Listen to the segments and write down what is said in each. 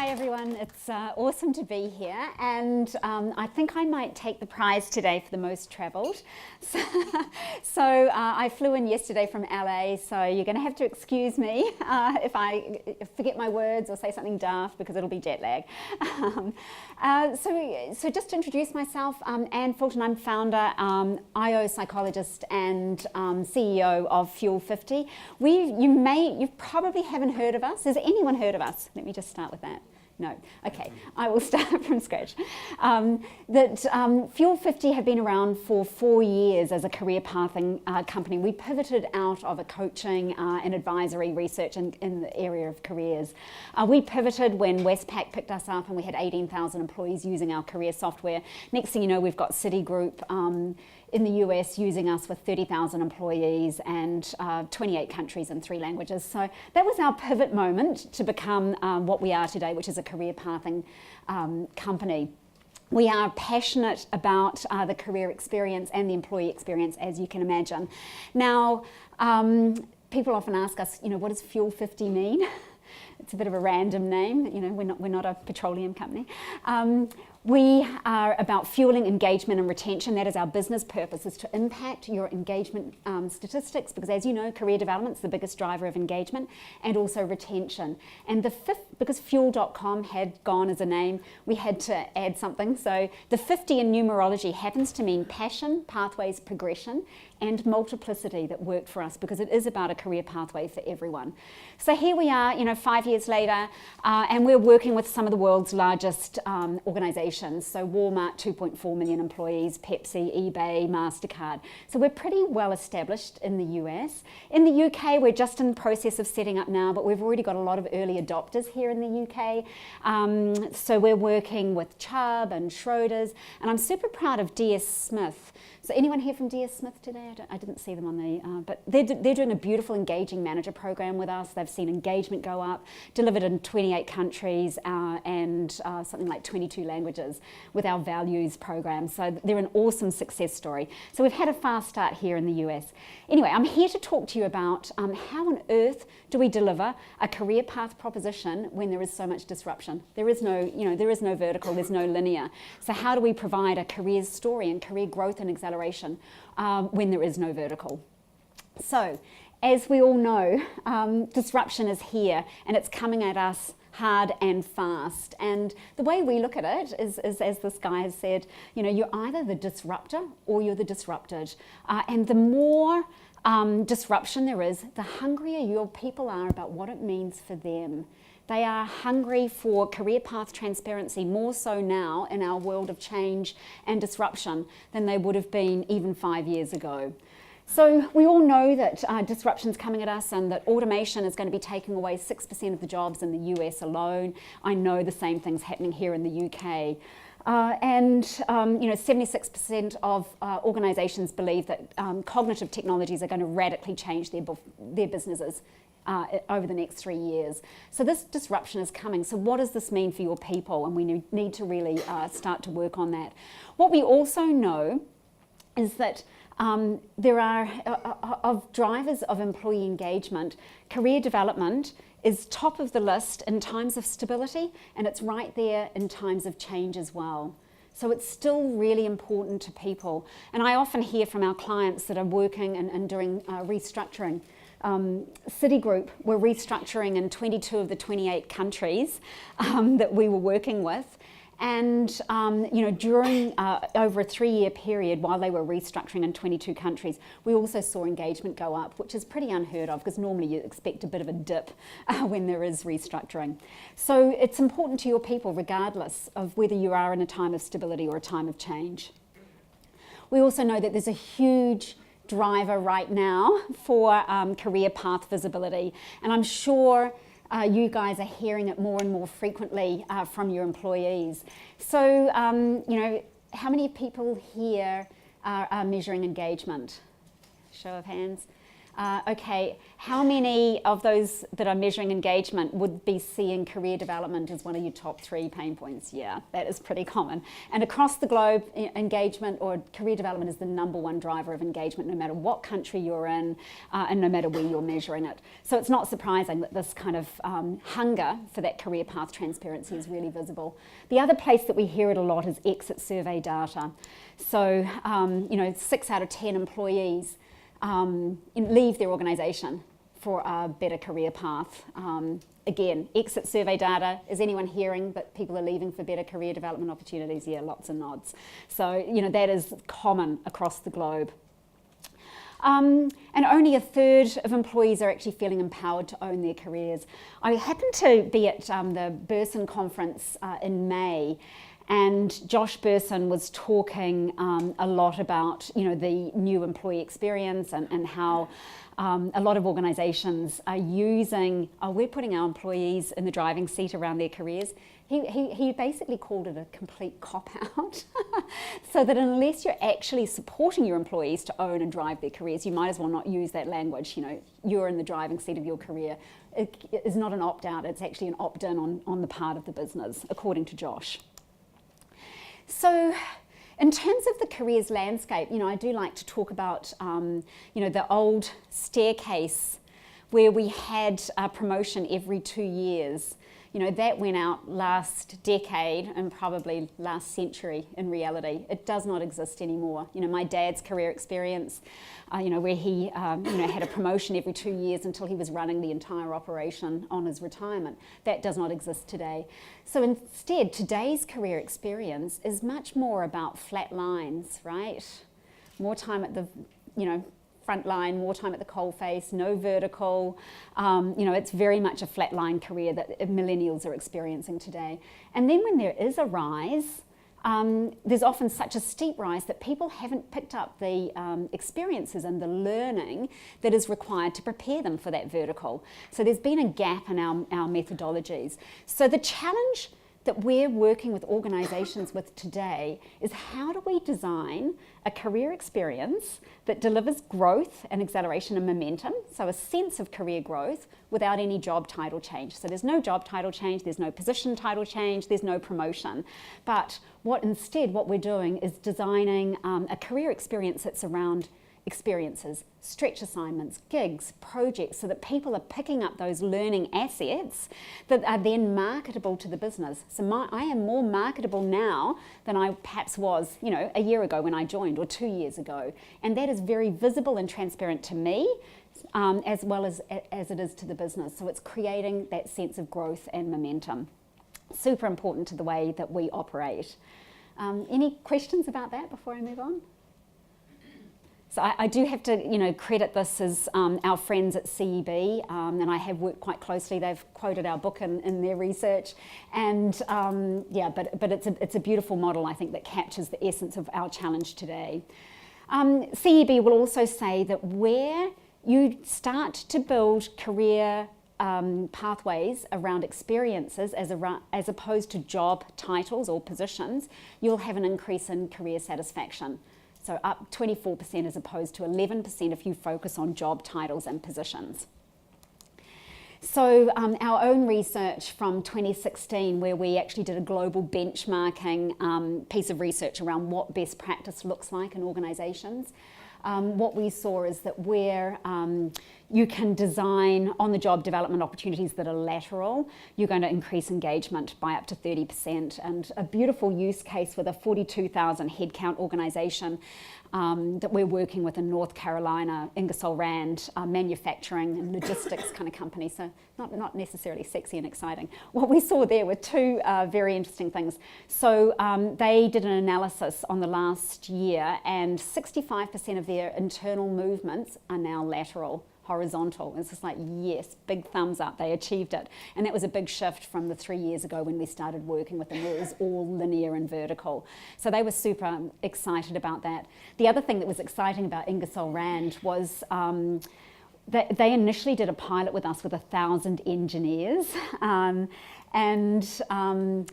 Hi everyone, it's awesome to be here, and I think I might take the prize today for the most travelled. So I flew in yesterday from LA, so you're going to have to excuse me if I forget my words or say something daft because it'll be jet lag. So just to introduce myself, Anne Fulton, I'm founder, IO psychologist and CEO of Fuel50. You probably haven't heard of us. Has anyone heard of us? Let me just start with that. No. Okay, I will start from scratch. Fuel50 have been around for 4 years as a career pathing company. We pivoted out of a coaching and advisory research in the area of careers. We pivoted when Westpac picked us up and we had 18,000 employees using our career software. Next thing you know, we've got Citigroup in the US using us with 30,000 employees and 28 countries and 3 languages. So that was our pivot moment to become what we are today, which is a career pathing company. We are passionate about the career experience and the employee experience, as you can imagine. Now, people often ask us, what does Fuel50 mean? It's a bit of a random name. We're not a petroleum company. We are about fueling engagement and retention. That is our business purpose, is to impact your engagement statistics, because as you know, career development is the biggest driver of engagement, and also retention. And because Fuel.com had gone as a name, we had to add something. So the 50 in numerology happens to mean passion, pathways, progression, and multiplicity that worked for us, because it is about a career pathway for everyone. So here we are, 5 years later, and we're working with some of the world's largest organizations. So Walmart, 2.4 million employees, Pepsi, eBay, MasterCard. So we're pretty well established in the US. In the UK, we're just in the process of setting up now, but we've already got a lot of early adopters here in the UK. So we're working with Chubb and Schroders, and I'm super proud of DS Smith. So anyone here from DS Smith today? I didn't see them on the, but they're doing a beautiful engaging manager program with us. They've seen engagement go up, delivered in 28 countries and something like 22 languages with our values program. So they're an awesome success story. So we've had a fast start here in the US. Anyway, I'm here to talk to you about how on earth do we deliver a career path proposition when there is so much disruption. There is no, there is no vertical, there's no linear. So how do we provide a career story and career growth and acceleration when there is no vertical? So, as we all know, disruption is here and it's coming at us hard and fast. And the way we look at it is as this guy has said, you're either the disruptor or you're the disrupted. And the more disruption there is, the hungrier your people are about what it means for them. They are hungry for career path transparency, more so now in our world of change and disruption than they would have been even 5 years ago. So we all know that disruption's coming at us and that automation is going to be taking away 6% of the jobs in the US alone. I know the same thing's happening here in the UK. 76% of organizations believe that cognitive technologies are going to radically change their businesses over the next 3 years. So this disruption is coming. So what does this mean for your people? And we need to really start to work on that. What we also know is that there are, of drivers of employee engagement, career development is top of the list in times of stability, and it's right there in times of change as well. So it's still really important to people. And I often hear from our clients that are working and doing restructuring. Citigroup were restructuring in 22 of the 28 countries that we were working with. And during over a 3-year period while they were restructuring in 22 countries, we also saw engagement go up, which is pretty unheard of because normally you expect a bit of a dip when there is restructuring. So it's important to your people regardless of whether you are in a time of stability or a time of change. We also know that there's a huge driver right now for career path visibility, and I'm sure you guys are hearing it more and more frequently from your employees. So, how many people here are measuring engagement? Show of hands. Okay, how many of those that are measuring engagement would be seeing career development as one of your top 3 pain points? Yeah, that is pretty common. And across the globe, engagement or career development is the #1 driver of engagement, no matter what country you're in and no matter where you're measuring it. So it's not surprising that this kind of hunger for that career path transparency is really visible. The other place that we hear it a lot is exit survey data. So, 6 out of 10 employees leave their organisation for a better career path. Again, exit survey data, is anyone hearing that people are leaving for better career development opportunities? Yeah, lots and nods. So, that is common across the globe. And only 1/3 of employees are actually feeling empowered to own their careers. I happened to be at the Burson conference in May, and Josh Burson was talking a lot about, the new employee experience and how a lot of organisations are using, we're putting our employees in the driving seat around their careers. He basically called it a complete cop-out. So that unless you're actually supporting your employees to own and drive their careers, you might as well not use that language. You're in the driving seat of your career. It is not an opt-out, it's actually an opt-in on the part of the business, according to Josh. So in terms of the careers landscape, I do like to talk about, the old staircase where we had a promotion every 2 years. That went out last decade and probably last century in reality. It does not exist anymore. My dad's career experience, where he, had a promotion every 2 years until he was running the entire operation on his retirement. That does not exist today. So instead, today's career experience is much more about flat lines, right? More time at the, front line, more time at the coalface, no vertical. It's very much a flatline career that millennials are experiencing today. And then when there is a rise, there's often such a steep rise that people haven't picked up the experiences and the learning that is required to prepare them for that vertical. So there's been a gap in our methodologies. So the challenge that we're working with organisations with today is how do we design a career experience that delivers growth and acceleration and momentum, so a sense of career growth without any job title change. So there's no job title change, there's no position title change, there's no promotion. But what we're doing is designing a career experience that's around experiences, stretch assignments, gigs, projects, so that people are picking up those learning assets that are then marketable to the business. So I am more marketable now than I perhaps was, a year ago when I joined or 2 years ago. And that is very visible and transparent to me, as well as it is to the business. So it's creating that sense of growth and momentum. Super important to the way that we operate. Any questions about that before I move on? So I do have to, credit this as our friends at CEB, and I have worked quite closely. They've quoted our book in their research, and but it's a beautiful model, I think, that captures the essence of our challenge today. CEB will also say that where you start to build career pathways around experiences as opposed to job titles or positions, you'll have an increase in career satisfaction. So up 24% as opposed to 11% if you focus on job titles and positions. So our own research from 2016, where we actually did a global benchmarking piece of research around what best practice looks like in organisations, what we saw is that where you can design on-the-job development opportunities that are lateral, you're going to increase engagement by up to 30%. And a beautiful use case with a 42,000 headcount organisation that we're working with in North Carolina, Ingersoll Rand, manufacturing and logistics kind of company, so not necessarily sexy and exciting. What we saw there were two very interesting things. So they did an analysis on the last year, and 65% of their internal movements are now lateral. Horizontal. It's just like, yes, big thumbs up, they achieved it. And that was a big shift from the 3 years ago when we started working with them, where it was all linear and vertical. So they were super excited about that. The other thing that was exciting about Ingersoll Rand was they initially did a pilot with us with 1,000 engineers. And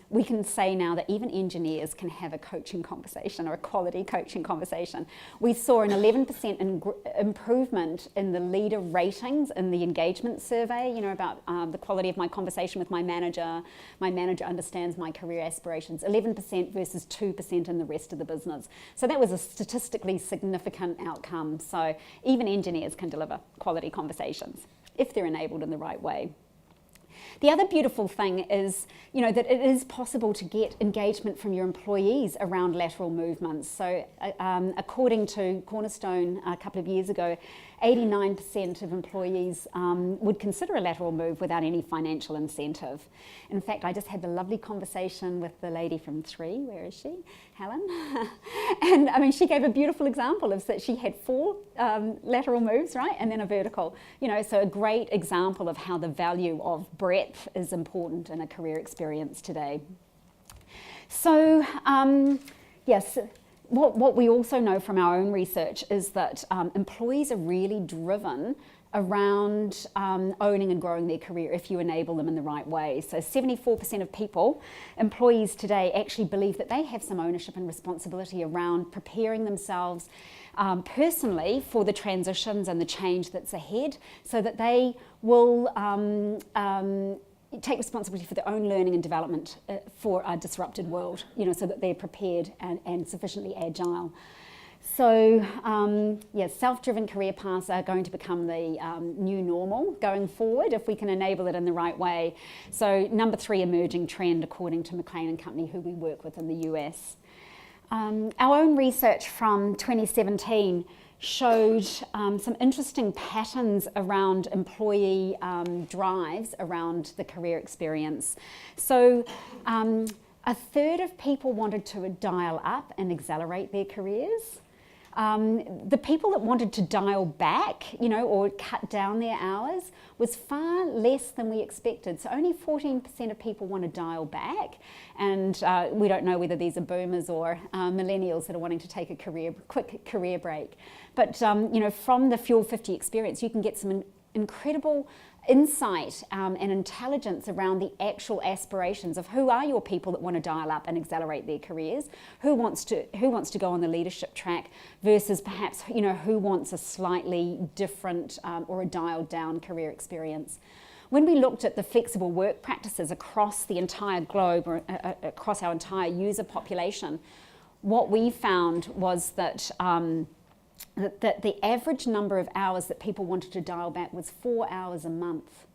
we can say now that even engineers can have a coaching conversation or a quality coaching conversation. We saw an 11% improvement in the leader ratings in the engagement survey, about the quality of my conversation with my manager. My manager understands my career aspirations, 11% versus 2% in the rest of the business. So that was a statistically significant outcome. So even engineers can deliver quality conversations if they're enabled in the right way. The other beautiful thing is, that it is possible to get engagement from your employees around lateral movements. So according to Cornerstone a couple of years ago, 89% of employees would consider a lateral move without any financial incentive. In fact, I just had the lovely conversation with the lady from 3, where is she? Helen. And I mean, she gave a beautiful example of that she had 4 lateral moves, right? And then a vertical, so a great example of how the value of breadth is important in a career experience today. So, yes. What we also know from our own research is that employees are really driven around owning and growing their career if you enable them in the right way. So 74% of employees today actually believe that they have some ownership and responsibility around preparing themselves personally for the transitions and the change that's ahead, so that they will take responsibility for their own learning and development for a disrupted world, so that they're prepared and sufficiently agile. So, self-driven career paths are going to become the new normal going forward if we can enable it in the right way. So, number 3 emerging trend, according to McLean & Company, who we work with in the US. Our own research from 2017 showed some interesting patterns around employee drives around the career experience. So a third of people wanted to dial up and accelerate their careers. The people that wanted to dial back, or cut down their hours was far less than we expected. So only 14% of people want to dial back. And we don't know whether these are boomers or millennials that are wanting to take a quick career break. But, from the Fuel50 experience, you can get some incredible insight and intelligence around the actual aspirations of who are your people that want to dial up and accelerate their careers, who wants to go on the leadership track versus perhaps who wants a slightly different or a dialed down career experience. When we looked at the flexible work practices across the entire globe or across our entire user population, what we found was that that the average number of hours that people wanted to dial back was 4 hours a month,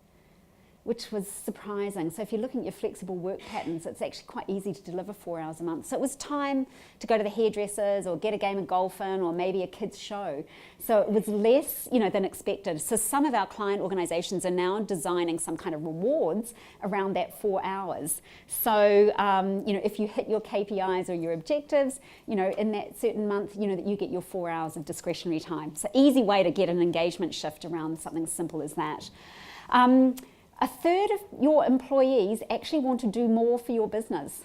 which was surprising. So if you're looking at your flexible work patterns, it's actually quite easy to deliver 4 hours a month. So it was time to go to the hairdressers or get a game of golf in or maybe a kid's show. So it was less, than expected. So some of our client organizations are now designing some kind of rewards around that 4 hours. So, if you hit your KPIs or your objectives, in that certain month, that you get your 4 hours of discretionary time. So easy way to get an engagement shift around something simple as that. A third of your employees actually want to do more for your business.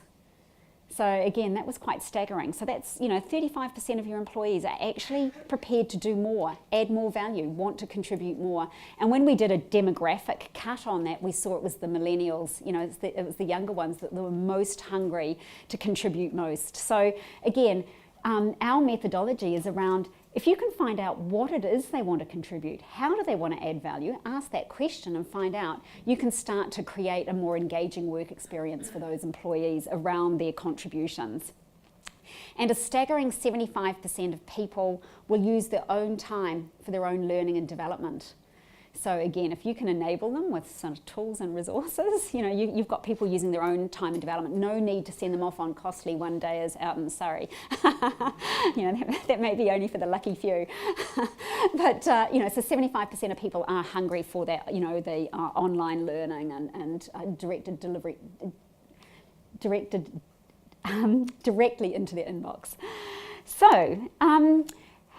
So again, that was quite staggering. So that's, 35% of your employees are actually prepared to do more, add more value, want to contribute more. And when we did a demographic cut on that, we saw it was the millennials, it was the younger ones that were most hungry to contribute most. So again, our methodology is around, if you can find out what it is they want to contribute, how do they want to add value, ask that question and find out, you can start to create a more engaging work experience for those employees around their contributions. And a staggering 75% of people will use their own time for their own learning and development. So again, if you can enable them with some tools and resources, you've got people using their own time and development. No need to send them off on costly one-dayers out in Surrey. That may be only for the lucky few. But, so 75% of people are hungry for that, the online learning and directed delivery, directly into their inbox. So,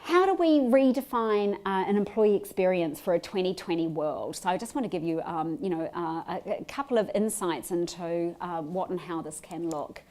how do we redefine an employee experience for a 2020 world? So I just want to give you, a couple of insights into what and how this can look.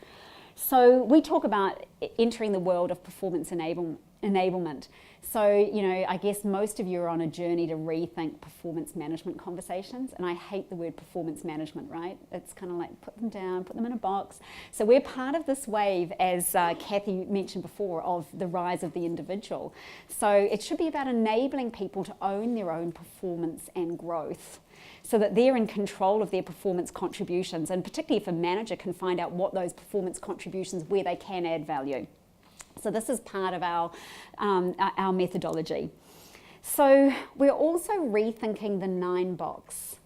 So we talk about entering the world of performance enablement enablement. So, I guess most of you are on a journey to rethink performance management conversations, and I hate the word performance management, right? It's kind of like put them down, put them in a box. So we're part of this wave, as Kathy mentioned before, of the rise of the individual. So it should be about enabling people to own their own performance and growth, so that they're in control of their performance contributions, and particularly if a manager can find out what those performance contributions, where they can add value. So this is part of our methodology. So we're also rethinking the 9 box.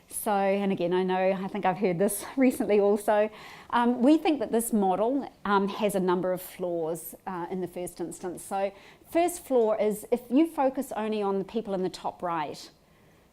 So, and again, I think I've heard this recently also. We think that this model has a number of flaws in the first instance. So first flaw is if you focus only on the people in the top right,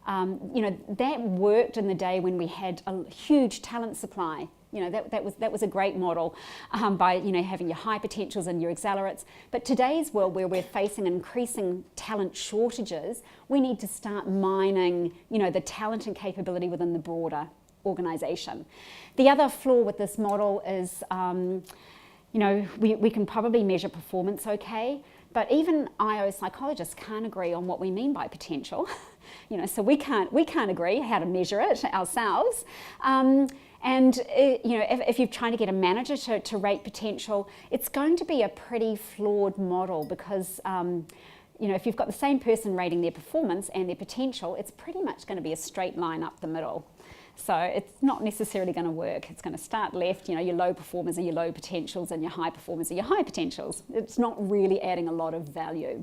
that worked in the day when we had a huge talent supply. That was a great model by having your high potentials and your accelerates. But today's world, where we're facing increasing talent shortages, we need to start mining the talent and capability within the broader organisation. The other flaw with this model is we can probably measure performance okay, but even IO psychologists can't agree on what we mean by potential. So we can't agree how to measure it ourselves. And if you're trying to get a manager to rate potential, it's going to be a pretty flawed model, because if you've got the same person rating their performance and their potential, it's pretty much going to be a straight line up the middle. So it's not necessarily going to work. It's going to start left, your low performers are your low potentials and your high performers are your high potentials. It's not really adding a lot of value.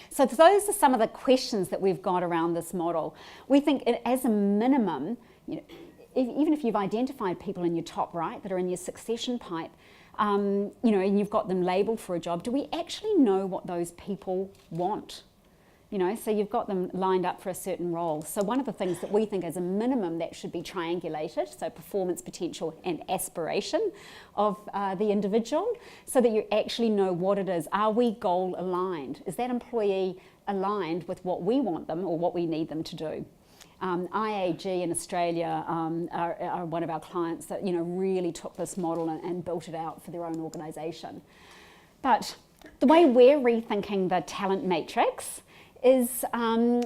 So those are some of the questions that we've got around this model. We think as a minimum, even if you've identified people in your top right that are in your succession pipe, and you've got them labelled for a job, do we actually know what those people want? So you've got them lined up for a certain role. So one of the things that we think as a minimum that should be triangulated, so performance, potential and aspiration of the individual, so that you actually know what it is. Are we goal aligned? Is that employee aligned with what we want them or what we need them to do? IAG in Australia are one of our clients that really took this model and built it out for their own organisation. But the way we're rethinking the talent matrix is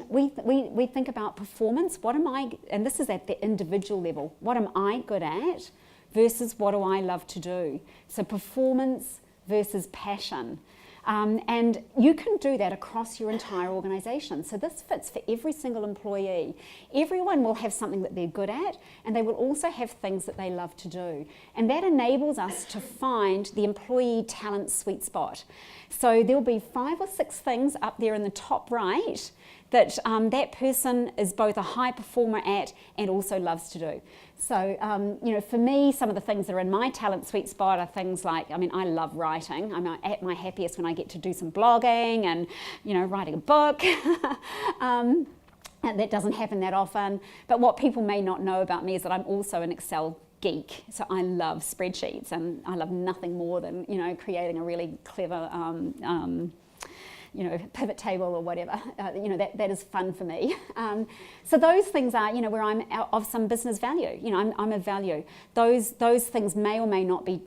we think about performance. What am I, and this is at the individual level, what am I good at versus what do I love to do? So performance versus passion. And you can do that across your entire organisation. So this fits for every single employee. Everyone will have something that they're good at, and they will also have things that they love to do. And that enables us to find the employee talent sweet spot. So there'll be 5 or 6 things up there in the top right that that person is both a high performer at and also loves to do. So, for me, some of the things that are in my talent sweet spot are things like, I love writing. I'm at my happiest when I get to do some blogging and, writing a book. And that doesn't happen that often. But what people may not know about me is that I'm also an Excel geek. So I love spreadsheets, and I love nothing more than, creating a really clever pivot table or whatever, that is fun for me. So those things are, where I'm of some business value, I'm of value. Those things may or may not be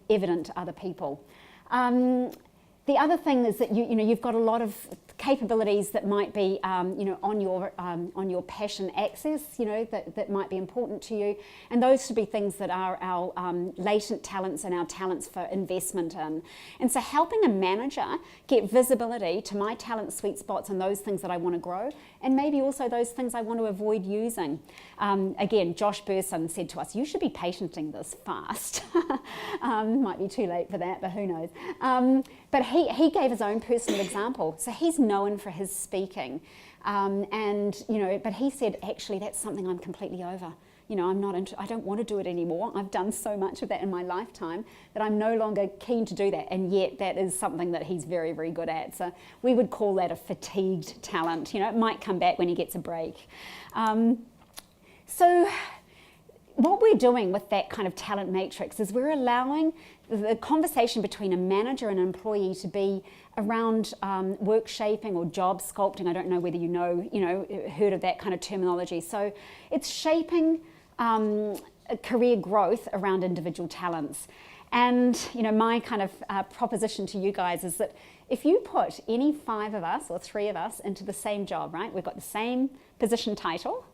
evident to other people. The other thing is that you've got a lot of capabilities that might be on your passion axis, that might be important to you, and those should be things that are our latent talents and our talents for investment in. And so helping a manager get visibility to my talent sweet spots and those things that I want to grow, and maybe also those things I want to avoid using. Again, Josh Burson said to us, you should be patenting this fast. Might be too late for that, but who knows. But he gave his own personal example. So he's known for his speaking, but he said, actually, that's something I'm completely over. I don't want to do it anymore. I've done so much of that in my lifetime that I'm no longer keen to do that. And yet that is something that he's very, very good at. So we would call that a fatigued talent. It might come back when he gets a break. So what we're doing with that kind of talent matrix is we're allowing the conversation between a manager and an employee to be around work shaping or job sculpting. I don't know whether heard of that kind of terminology. So it's shaping career growth around individual talents. And my kind of proposition to you guys is that If you put any 5 of us or 3 of us into the same job, right? We've got the same position title,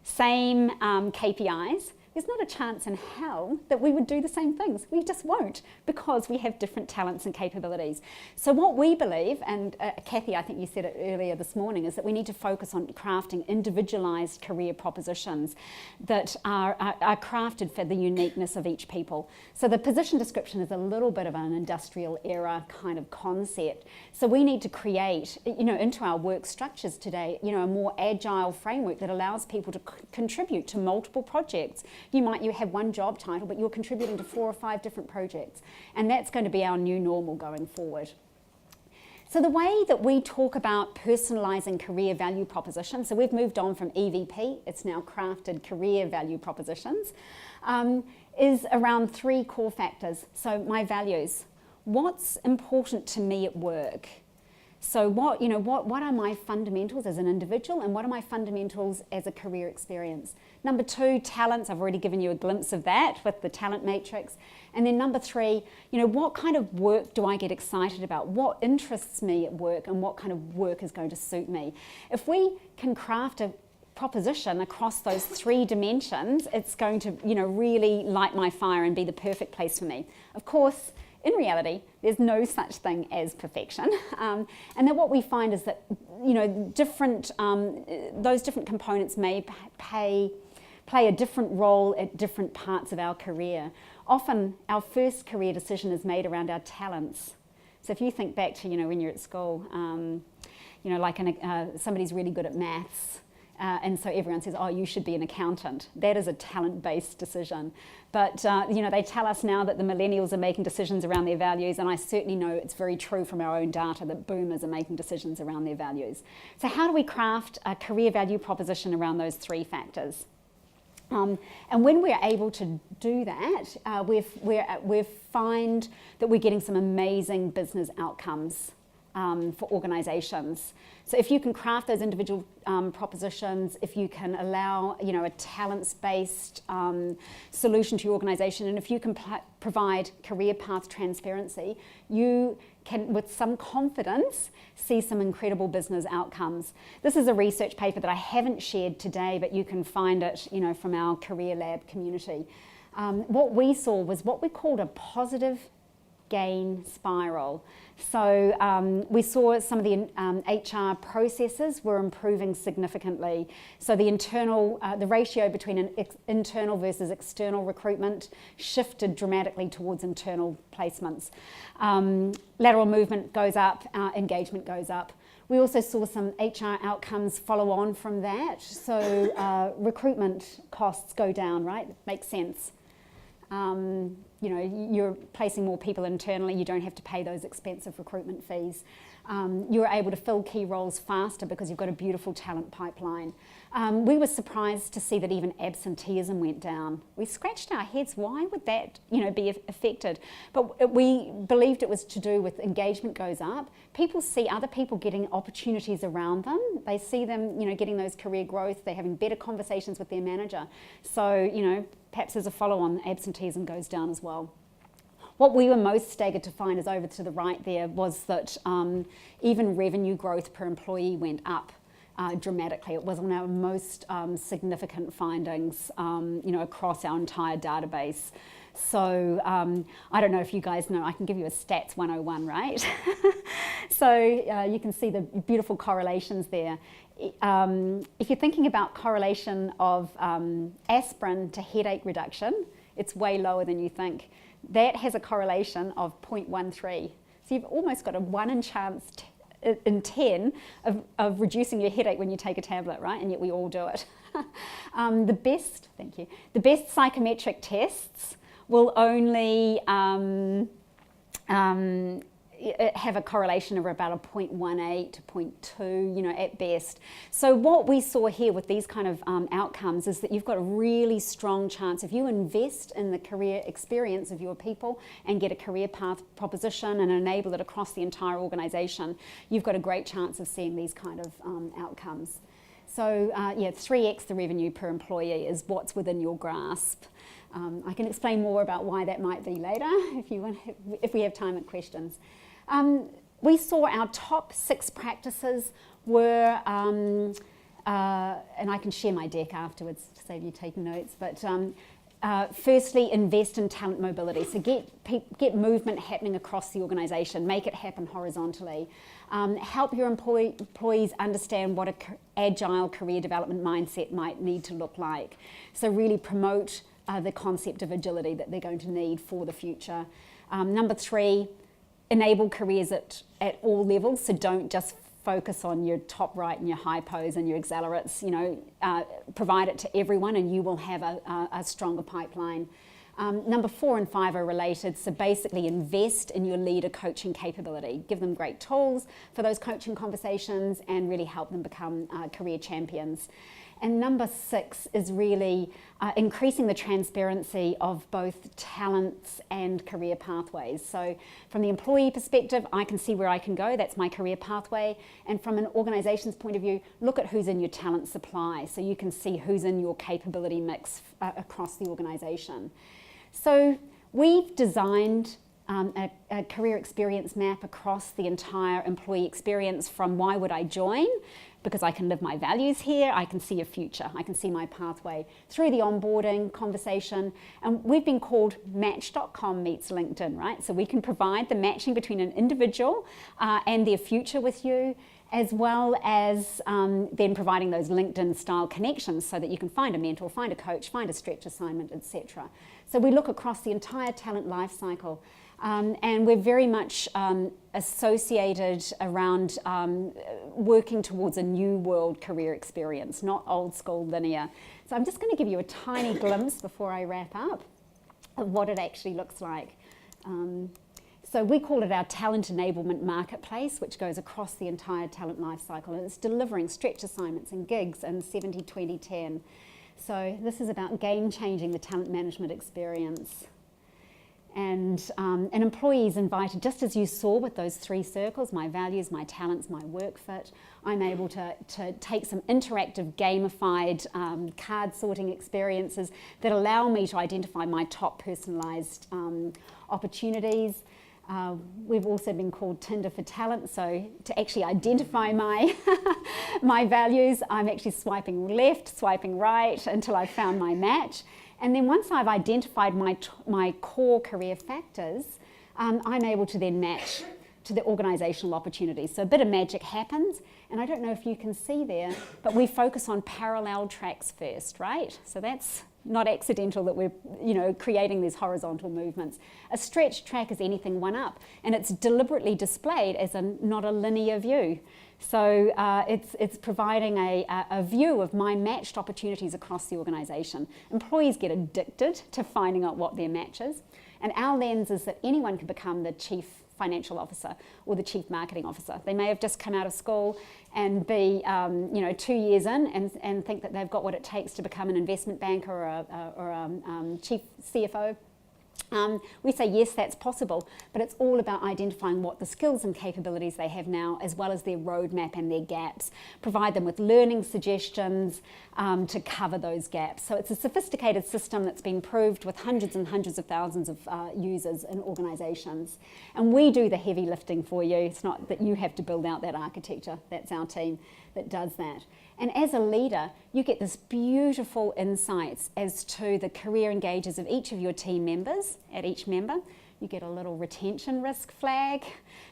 same KPIs. There's not a chance in hell that we would do the same things. We just won't, because we have different talents and capabilities. So what we believe, and Kathy, I think you said it earlier this morning, is that we need to focus on crafting individualized career propositions that are crafted for the uniqueness of each people. So the position description is a little bit of an industrial era kind of concept. So we need to create, into our work structures today, a more agile framework that allows people to contribute to multiple projects. You have one job title, but you're contributing to 4 or 5 different projects. And that's going to be our new normal going forward. So the way that we talk about personalising career value propositions, so we've moved on from EVP, it's now crafted career value propositions, is around 3 core factors. So my values, what's important to me at work? So what are my fundamentals as an individual, and what are my fundamentals as a career experience? Number 2, talents. I've already given you a glimpse of that with the talent matrix. And then number 3, what kind of work do I get excited about? What interests me at work, and what kind of work is going to suit me? If we can craft a proposition across those 3 dimensions, it's going to really light my fire and be the perfect place for me. Of course, in reality, there's no such thing as perfection, and then what we find is that those different components may play a different role at different parts of our career. Often, our first career decision is made around our talents. So if you think back to when you're at school, somebody's really good at maths. And so everyone says, oh, you should be an accountant. That is a talent-based decision. But, they tell us now that the millennials are making decisions around their values, and I certainly know it's very true from our own data that boomers are making decisions around their values. So how do we craft a career value proposition around those 3 factors? And when we're able to do that, we find that we're getting some amazing business outcomes for organisations. So if you can craft those individual propositions, if you can allow a talents-based solution to your organisation, and if you can provide career path transparency, you can, with some confidence, see some incredible business outcomes. This is a research paper that I haven't shared today, but you can find it from our Career Lab community. What we saw was what we called a positive gain spiral. So we saw some of the HR processes were improving significantly. So the ratio between an internal versus external recruitment shifted dramatically towards internal placements. Lateral movement goes up, engagement goes up. We also saw some HR outcomes follow on from that. So recruitment costs go down, right? Makes sense. You're placing more people internally, you don't have to pay those expensive recruitment fees. You're able to fill key roles faster because you've got a beautiful talent pipeline. We were surprised to see that even absenteeism went down. We scratched our heads, why would that be affected? But we believed it was to do with engagement goes up. People see other people getting opportunities around them. They see them getting those career growth. They're having better conversations with their manager. So, perhaps as a follow-on, absenteeism goes down as well. What we were most staggered to find is over to the right there was that even revenue growth per employee went up dramatically. It was one of our most significant findings across our entire database. So I don't know if you guys know, I can give you a stats 101, right? So you can see the beautiful correlations there. If you're thinking about correlation of aspirin to headache reduction, it's way lower than you think. That has a correlation of 0.13. So you've almost got a 1 in chance in 10 of reducing your headache when you take a tablet, right? And yet we all do it. The best psychometric tests will only have a correlation of about a 0.18 to 0.2, at best. So what we saw here with these kind of outcomes is that you've got a really strong chance, if you invest in the career experience of your people and get a career path proposition and enable it across the entire organisation, you've got a great chance of seeing these kind of outcomes. So 3x the revenue per employee is what's within your grasp. I can explain more about why that might be later if we have time at questions. we saw our top 6 practices were, and I can share my deck afterwards to save you taking notes, but firstly, invest in talent mobility. So get movement happening across the organisation, make it happen horizontally. Help your employees understand what an agile career development mindset might need to look like. So really promote the concept of agility that they're going to need for the future. Number 3, enable careers at all levels. So don't just focus on your top right and your high pose and your accelerates, provide it to everyone and you will have a stronger pipeline. Number 4 and 5 are related, so basically invest in your leader coaching capability. Give them great tools for those coaching conversations and really help them become career champions. And number 6 is really increasing the transparency of both talents and career pathways. So from the employee perspective, I can see where I can go, that's my career pathway. And from an organisation's point of view, look at who's in your talent supply so you can see who's in your capability mix across the organisation. So we've designed a career experience map across the entire employee experience from why would I join? Because I can live my values here, I can see a future, I can see my pathway through the onboarding conversation. And we've been called Match.com meets LinkedIn, right? So we can provide the matching between an individual and their future with you, as well as then providing those LinkedIn style connections so that you can find a mentor, find a coach, find a stretch assignment, etc. So we look across the entire talent life cycle. And we're very much associated around working towards a new world career experience, not old school linear. So I'm just going to give you a tiny glimpse before I wrap up of what it actually looks like. So we call it our talent enablement marketplace, which goes across the entire talent life cycle, and it's delivering stretch assignments and gigs and 70-20-10. So this is about game changing the talent management experience. And an employee is invited, just as you saw with those 3 circles, my values, my talents, my work fit, I'm able to take some interactive, gamified card sorting experiences that allow me to identify my top personalised opportunities. We've also been called Tinder for talent, so to actually identify my, my values, I'm actually swiping left, swiping right until I've found my match. And then once I've identified my core career factors, I'm able to then match to the organisational opportunities. So a bit of magic happens, and I don't know if you can see there, but we focus on parallel tracks first, right? So that's not accidental that we're creating these horizontal movements. A stretch track is anything one up, and it's deliberately displayed as not a linear view. So it's providing a view of my matched opportunities across the organisation. Employees get addicted to finding out what their match is, and our lens is that anyone can become the chief financial officer or the chief marketing officer. They may have just come out of school and be 2 years in and think that they've got what it takes to become an investment banker or a chief CFO. We say yes, that's possible, but it's all about identifying what the skills and capabilities they have now, as well as their roadmap and their gaps. Provide them with learning suggestions to cover those gaps. So it's a sophisticated system that's been proved with hundreds and hundreds of thousands of users in organisations. And we do the heavy lifting for you. It's not that you have to build out that architecture. That's our team that does that. And as a leader, you get this beautiful insights as to the career engages of each of your team members at each member. You get a little retention risk flag.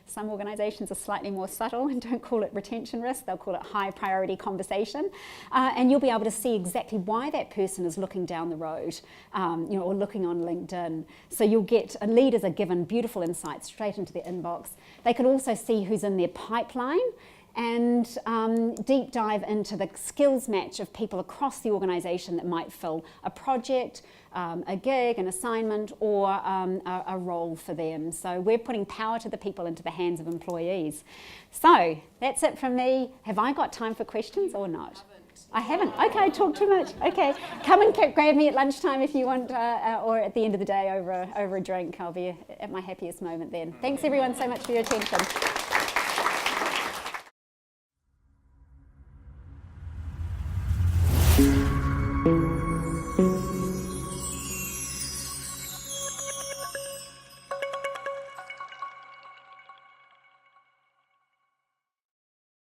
Some organisations are slightly more subtle and don't call it retention risk, they'll call it high priority conversation. And you'll be able to see exactly why that person is looking down the road, or looking on LinkedIn. So you'll get, leaders are given beautiful insights straight into their inbox. They can also see who's in their pipeline and deep dive into the skills match of people across the organisation that might fill a project, a gig, an assignment, or a role for them. So we're putting power to the people into the hands of employees. So that's it from me. Have I got time for questions or not? I haven't. Okay, I talk too much. Okay, come and grab me at lunchtime if you want, or at the end of the day over a drink. I'll be at my happiest moment then. Thanks everyone so much for your attention.